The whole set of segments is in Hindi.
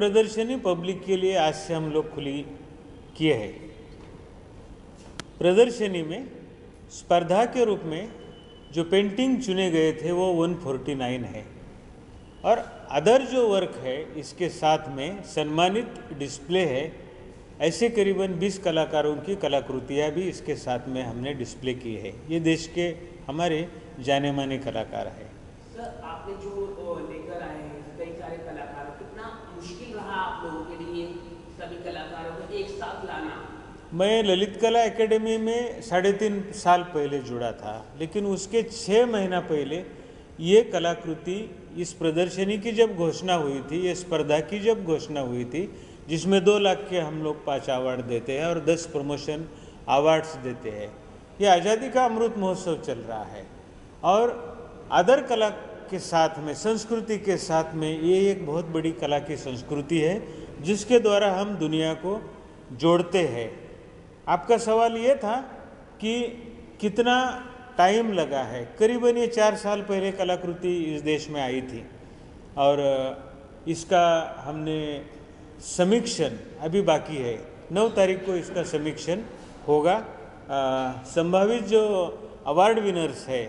प्रदर्शनी पब्लिक के लिए आज से हम लोग खुली किए हैं। प्रदर्शनी में स्पर्धा के रूप में जो पेंटिंग चुने गए थे वो 149 है और अदर जो वर्क है इसके साथ में सम्मानित डिस्प्ले है। ऐसे करीबन 20 कलाकारों की कलाकृतियाँ भी इसके साथ में हमने डिस्प्ले की है। ये देश के हमारे जाने माने कलाकार हैं। सर, आपने जो लेकर आए हैं कई सारे कलाकारों, कितना मुश्किल रहा आप लोगों के लिए सभी कलाकारों को एक साथ लाना? मैं ललित कला एकेडमी में 3.5 साल पहले जुड़ा था, लेकिन उसके 6 महीना पहले ये कलाकृति, इस प्रदर्शनी की जब घोषणा हुई थी, ये स्पर्धा की जब घोषणा हुई थी, जिसमें 2 लाख के हम लोग 5 अवार्ड देते हैं और 10 प्रमोशन अवार्ड्स देते हैं। ये आज़ादी का अमृत महोत्सव चल रहा है और अदर कला के साथ में, संस्कृति के साथ में, ये एक बहुत बड़ी कला की संस्कृति है जिसके द्वारा हम दुनिया को जोड़ते हैं। आपका सवाल ये था कि कितना टाइम लगा है। करीबन ये 4 साल पहले कलाकृति इस देश में आई थी और इसका हमने समीक्षण अभी बाकी है। 9 तारीख को इसका समीक्षण होगा। संभावित जो अवार्ड विनर्स है,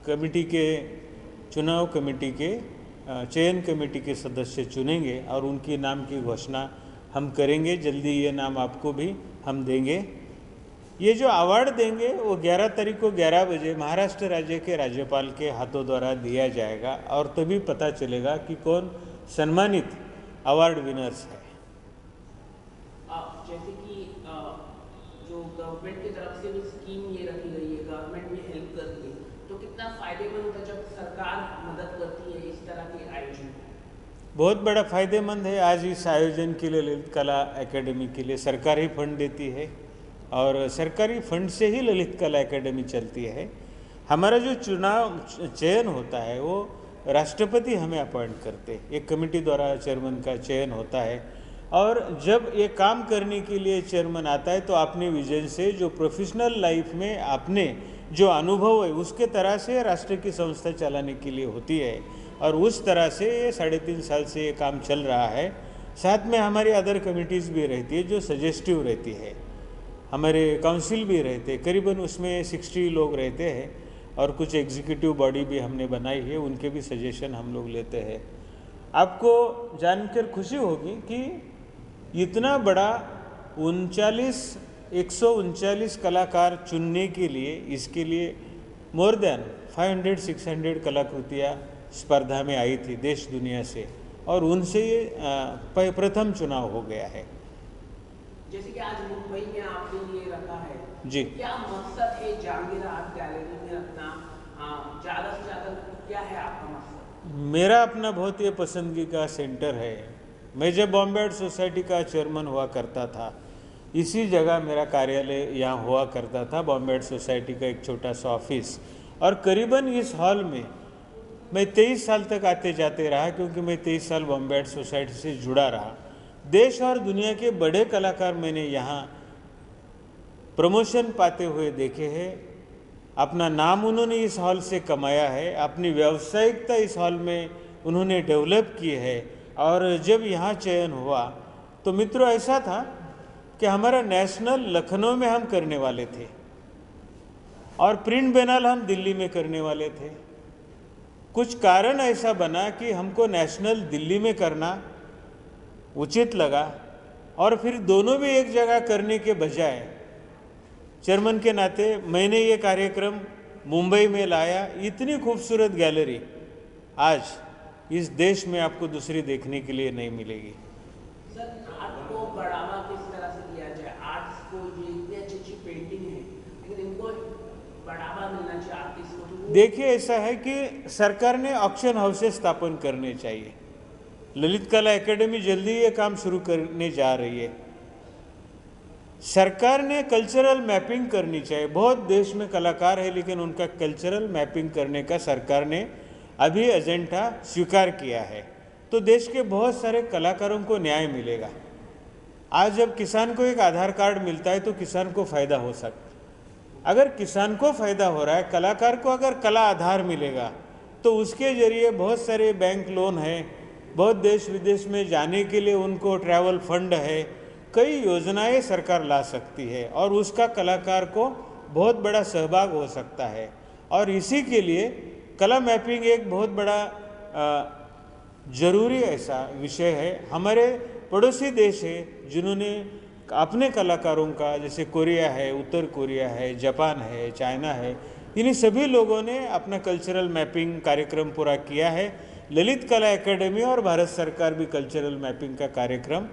कमेटी के, चुनाव कमेटी के, चयन कमेटी के सदस्य चुनेंगे और उनके नाम की घोषणा हम करेंगे। जल्दी ये नाम आपको भी हम देंगे। ये जो अवार्ड देंगे वो 11 तारीख को 11 बजे महाराष्ट्र राज्य के राज्यपाल के हाथों द्वारा दिया जाएगा और तभी पता चलेगा कि कौन सम्मानित अवार्ड विनर्स है। जैसे कि जो गवर्नमेंट की तरफ से भी स्कीम ये रखी गई है, गवर्नमेंट भी हेल्प करती है, तो कितना फायदेमंद होता है जब सरकार मदद करती है इस तरह के आयोजन? बहुत बड़ा फ़ायदेमंद है। आज इस आयोजन के लिए ललित कला एकेडमी के लिए सरकार ही फंड देती है और सरकारी फंड से ही ललित कला एकेडमी चलती है। हमारा जो चुनाव चयन होता है वो राष्ट्रपति हमें अपॉइंट करते हैं। एक कमेटी द्वारा चेयरमैन का चयन होता है और जब ये काम करने के लिए चेयरमैन आता है तो अपने विजन से, जो प्रोफेशनल लाइफ में आपने जो अनुभव है उसके तरह से राष्ट्र की संस्था चलाने के लिए होती है और उस तरह से 3.5 साल से ये काम चल रहा है। साथ में हमारी अदर कमिटीज़ भी रहती है जो सजेस्टिव रहती है, हमारे काउंसिल भी रहते हैं, करीबन उसमें 60 लोग रहते हैं और कुछ एग्जीक्यूटिव बॉडी भी हमने बनाई है, उनके भी सजेशन हम लोग लेते हैं। आपको जानकर खुशी होगी कि इतना बड़ा 139 कलाकार चुनने के लिए, इसके लिए मोर देन 500-600 कलाकृतियाँ स्पर्धा में आई थी देश दुनिया से और उनसे ये प्रथम चुनाव हो गया है। जैसे कि आज मुंबई में आपने ये रखा है जी, क्या मकसद है जहांगीर आर्ट गैलरी में रखना? ज़्यादा से ज़्यादा क्या है आपका मकसद? मेरा अपना बहुत ये पसंदगी का सेंटर है। मैं जब बॉम्बे आर्ट सोसाइटी का चेयरमैन हुआ करता था, इसी जगह मेरा कार्यालय यहाँ हुआ करता था, बॉम्बे आर्ट सोसाइटी का एक छोटा सा ऑफिस, और करीबन इस हॉल में मैं 23 साल तक आते जाते रहा क्योंकि मैं 23 साल बॉम्बे आर्ट सोसाइटी से जुड़ा रहा। देश और दुनिया के बड़े कलाकार मैंने यहाँ प्रमोशन पाते हुए देखे हैं। अपना नाम उन्होंने इस हॉल से कमाया है, अपनी व्यावसायिकता इस हॉल में उन्होंने डेवलप की है और जब यहाँ चयन हुआ तो मित्रों ऐसा था कि हमारा नेशनल लखनऊ में हम करने वाले थे और प्रिंट बेनाल हम दिल्ली में करने वाले थे। कुछ कारण ऐसा बना कि हमको नेशनल दिल्ली में करना उचित लगा और फिर दोनों भी एक जगह करने के बजाय चेयरमैन के नाते मैंने ये कार्यक्रम मुंबई में लाया। इतनी खूबसूरत गैलरी आज इस देश में आपको दूसरी देखने के लिए नहीं मिलेगी। सर, आर्ट को बढ़ावा किस तरह से दिया जाए? आर्ट्स को, ये इतनी अच्छी अच्छी पेंटिंग है लेकिन इनको बढ़ावा मिलना चाहिए आर्टिस्ट को। देखिए, ऐसा है कि सरकार ने ऑक्शन हाउसेस स्थापन करने चाहिए। ललित कला एकेडमी जल्दी ये काम शुरू करने जा रही है। सरकार ने कल्चरल मैपिंग करनी चाहिए। बहुत देश में कलाकार है लेकिन उनका कल्चरल मैपिंग करने का सरकार ने अभी एजेंडा स्वीकार किया है तो देश के बहुत सारे कलाकारों को न्याय मिलेगा। आज जब किसान को एक आधार कार्ड मिलता है तो किसान को फ़ायदा हो सकता है। अगर किसान को फ़ायदा हो रहा है, कलाकार को अगर कला आधार मिलेगा तो उसके ज़रिए बहुत सारे बैंक लोन है, बहुत देश विदेश में जाने के लिए उनको ट्रैवल फंड है, कई योजनाएं सरकार ला सकती है और उसका कलाकार को बहुत बड़ा सहभाग हो सकता है। और इसी के लिए कला मैपिंग एक बहुत बड़ा जरूरी ऐसा विषय है। हमारे पड़ोसी देश है जिन्होंने अपने कलाकारों का, जैसे कोरिया है, उत्तर कोरिया है, जापान है, चाइना है, इन्हीं सभी लोगों ने अपना कल्चरल मैपिंग कार्यक्रम पूरा किया है। ललित कला एकेडमी और भारत सरकार भी कल्चरल मैपिंग का कार्यक्रम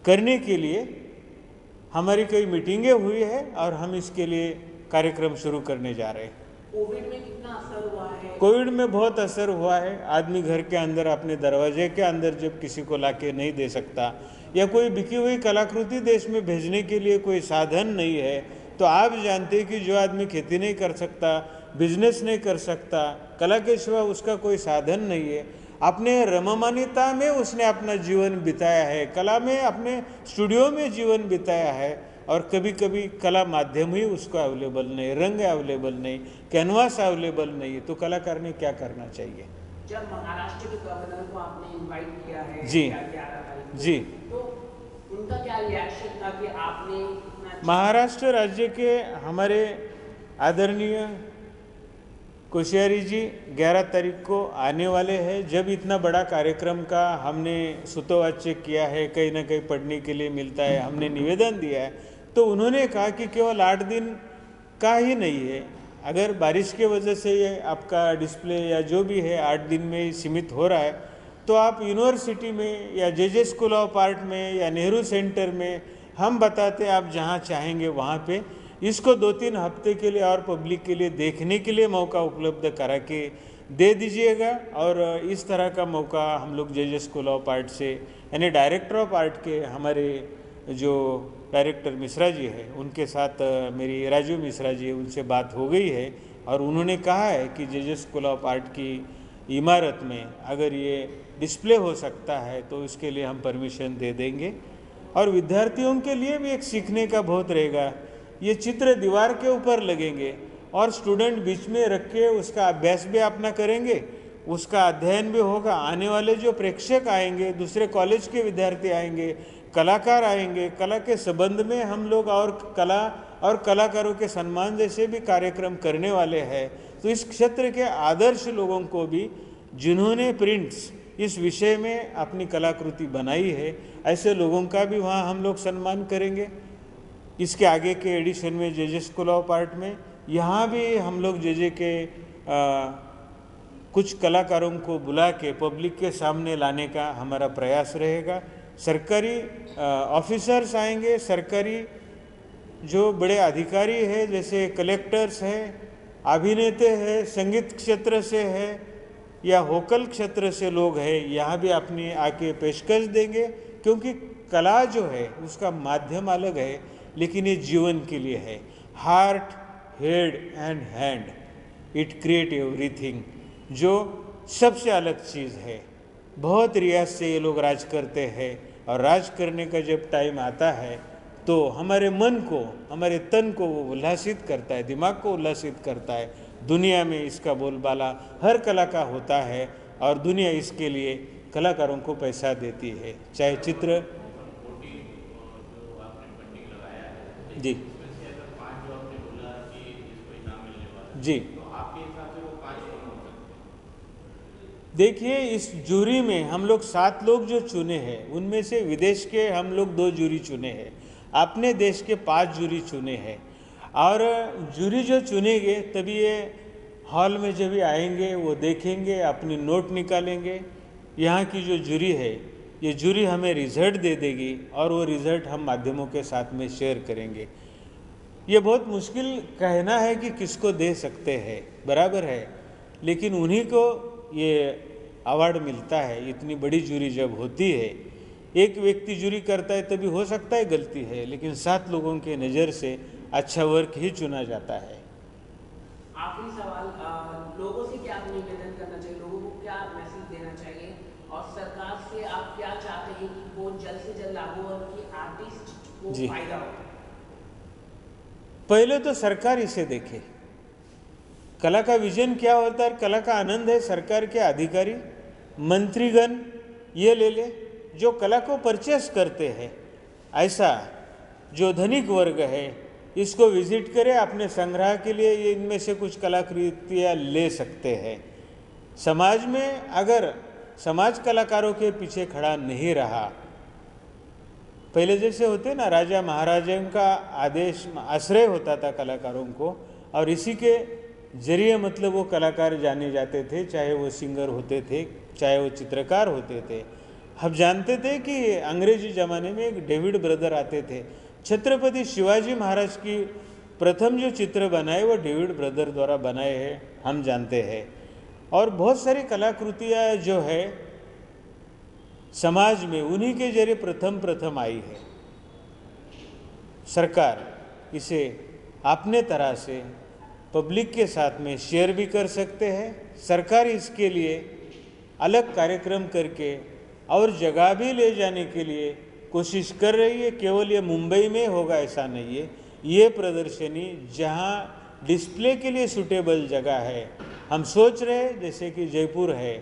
करने के लिए हमारी कई मीटिंगें हुई है और हम इसके लिए कार्यक्रम शुरू करने जा रहे हैं। कोविड में कितना असर हुआ है? कोविड में बहुत असर हुआ है। आदमी घर के अंदर अपने दरवाजे के अंदर जब किसी को लाके नहीं दे सकता या कोई बिकी हुई कलाकृति देश में भेजने के लिए कोई साधन नहीं है, तो आप जानते हैं कि जो आदमी खेती नहीं कर सकता, बिजनेस नहीं कर सकता, कला के सिवा उसका कोई साधन नहीं है, अपने रममानिता में उसने अपना जीवन बिताया है, कला में अपने स्टूडियो में जीवन बिताया है, और कभी कभी कला माध्यम ही उसको अवेलेबल नहीं, रंग अवेलेबल नहीं, कैनवास अवेलेबल नहीं, तो कलाकार ने क्या करना चाहिए। जब महाराष्ट्र के गवर्नर को आपने इनवाइट किया है जी 11 तारीख को, जी, तो उनका क्या रिएक्शन था कि आपने महाराष्ट्र राज्य के हमारे आदरणीय कोश्यारी जी 11 तारीख को आने वाले हैं। जब इतना बड़ा कार्यक्रम का हमने सूतोवाच्य किया है, कहीं ना कहीं पढ़ने के लिए मिलता है, हमने निवेदन दिया है, तो उन्होंने कहा कि केवल 8 दिन का ही नहीं है, अगर बारिश के वजह से ये आपका डिस्प्ले या जो भी है 8 दिन में सीमित हो रहा है, तो आप यूनिवर्सिटी में या जे स्कूल ऑफ आर्ट में या नेहरू सेंटर में, हम बताते आप जहाँ चाहेंगे वहाँ पे इसको 2-3 हफ्ते के लिए और पब्लिक के लिए देखने के लिए मौका उपलब्ध करा के दे दीजिएगा। और इस तरह का मौका हम लोग जे स्कूल ऑफ आर्ट से, यानी डायरेक्टर ऑफ आर्ट के हमारे जो डायरेक्टर मिश्रा जी है उनके साथ मेरी राजू मिश्रा जी, उनसे बात हो गई है और उन्होंने कहा है कि जे स्कूल ऑफ आर्ट की इमारत में अगर ये डिस्प्ले हो सकता है तो इसके लिए हम परमिशन दे देंगे। और विद्यार्थियों के लिए भी एक सीखने का बहुत रहेगा। ये चित्र दीवार के ऊपर लगेंगे और स्टूडेंट बीच में रख के उसका अभ्यास भी अपना करेंगे, उसका अध्ययन भी होगा। आने वाले जो प्रेक्षक आएंगे, दूसरे कॉलेज के विद्यार्थी आएंगे, कलाकार आएंगे, कला के संबंध में हम लोग और कला और कलाकारों के सम्मान जैसे भी कार्यक्रम करने वाले हैं। तो इस क्षेत्र के आदर्श लोगों को भी, जिन्होंने प्रिंट्स इस विषय में अपनी कलाकृति बनाई है, ऐसे लोगों का भी वहाँ हम लोग सम्मान करेंगे। इसके आगे के एडिशन में जे स्कूल ऑफ आर्ट में यहाँ भी हम लोग जे के कुछ कलाकारों को बुला के पब्लिक के सामने लाने का हमारा प्रयास रहेगा। सरकारी ऑफिसर्स आएंगे, सरकारी जो बड़े अधिकारी हैं जैसे कलेक्टर्स हैं, अभिनेता हैं, संगीत क्षेत्र से है या होकल क्षेत्र से लोग हैं, यहाँ भी अपनी आके पेशकश देंगे। क्योंकि कला जो है उसका माध्यम अलग है, लेकिन ये जीवन के लिए है। Heart, head and hand, it create everything, जो सबसे अलग चीज़ है। बहुत रियाज से ये लोग राज करते हैं और राज करने का जब टाइम आता है तो हमारे मन को, हमारे तन को वो उल्लासित करता है, दिमाग को उल्लासित करता है। दुनिया में इसका बोलबाला हर कला का होता है और दुनिया इसके लिए कलाकारों को पैसा देती है, चाहे चित्र। जी जी, देखिए इस जूरी में हम लोग 7 लोग जो चुने हैं, उनमें से विदेश के हम लोग 2 जूरी चुने हैं, अपने देश के 5 जूरी चुने हैं। और जूरी जो चुनेंगे तभी ये हॉल में जब भी आएंगे वो देखेंगे, अपनी नोट निकालेंगे। यहाँ की जो जूरी है, ये जूरी हमें रिजल्ट दे देगी और वो रिजल्ट हम माध्यमों के साथ में शेयर करेंगे। ये बहुत मुश्किल कहना है कि किसको दे सकते हैं, बराबर है, लेकिन उन्हीं को ये अवार्ड मिलता है। इतनी बड़ी जूरी जब होती है, एक व्यक्ति जूरी करता है तभी हो सकता है गलती है, लेकिन 7 लोगों के नज़र से अच्छा वर्क ही चुना जाता है। आखिरी सवाल, लोगों से क्या निवेदन करना चाहिए, लोगों को क्या मैसेज देना चाहिए और सरकार से आप क्या चाहते हैं कि वो जल्द से जल्द लागू हो कि आर्टिस्ट को फायदा हो? पहले तो सरकार इसे देखे, कला का विजन क्या होता है, कला का आनंद है। सरकार के अधिकारी मंत्रीगण ये ले ले, जो कला को परचेस करते हैं, ऐसा जो धनिक वर्ग है इसको विजिट करें, अपने संग्रह के लिए ये इनमें से कुछ कलाकृतियाँ ले सकते हैं। समाज में अगर समाज कलाकारों के पीछे खड़ा नहीं रहा, पहले जैसे होते ना, राजा महाराजाओं का आदेश आश्रय होता था कलाकारों को, और इसी के जरिए मतलब वो कलाकार जाने जाते थे, चाहे वो सिंगर होते थे, चाहे वो चित्रकार होते थे। हम जानते थे कि अंग्रेजी ज़माने में एक डेविड ब्रदर आते थे। छत्रपति शिवाजी महाराज की प्रथम जो चित्र बनाए वो डेविड ब्रदर द्वारा बनाए हैं, हम जानते हैं। और बहुत सारी कलाकृतियाँ जो है समाज में उन्हीं के जरिए प्रथम आई है। सरकार इसे अपने तरह से पब्लिक के साथ में शेयर भी कर सकते हैं। सरकार इसके लिए अलग कार्यक्रम करके और जगह भी ले जाने के लिए कोशिश कर रही है। केवल ये मुंबई में होगा ऐसा नहीं है। ये प्रदर्शनी जहाँ डिस्प्ले के लिए सूटेबल जगह है, हम सोच रहे हैं जैसे कि जयपुर है,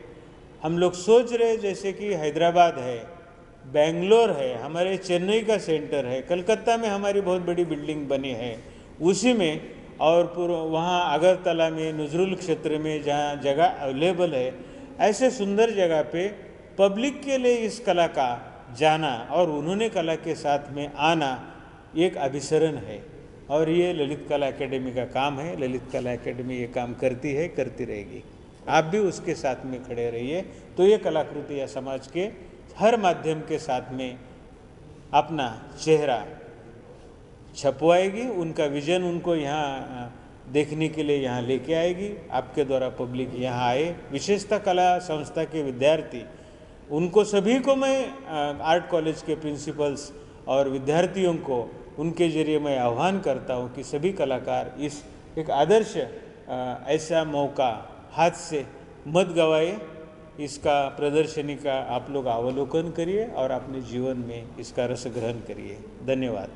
हम लोग सोच रहे हैं जैसे कि हैदराबाद है, बेंगलोर है, हमारे चेन्नई का सेंटर है, कलकत्ता में हमारी बहुत बड़ी बिल्डिंग बनी है उसी में, और वहाँ अगरतला में नजरुल क्षेत्र में जहाँ जगह अवेलेबल है, ऐसे सुंदर जगह पे पब्लिक के लिए इस कला का जाना और उन्होंने कला के साथ में आना एक अभिसरण है। और ये ललित कला एकेडमी का काम है। ललित कला एकेडमी ये काम करती है, करती रहेगी। आप भी उसके साथ में खड़े रहिए, तो ये कलाकृतियाँ समाज के हर माध्यम के साथ में अपना चेहरा छपवाएगी, उनका विजन उनको यहाँ देखने के लिए यहाँ लेके आएगी। आपके द्वारा पब्लिक यहाँ आए, विशेषतः कला संस्था के विद्यार्थी, उनको सभी को मैं आर्ट कॉलेज के प्रिंसिपल्स और विद्यार्थियों को उनके जरिए मैं आह्वान करता हूँ कि सभी कलाकार इस एक आदर्श ऐसा मौका हाथ से मत गवाए। इसका प्रदर्शनी का आप लोग अवलोकन करिए और अपने जीवन में इसका रस ग्रहण करिए। धन्यवाद।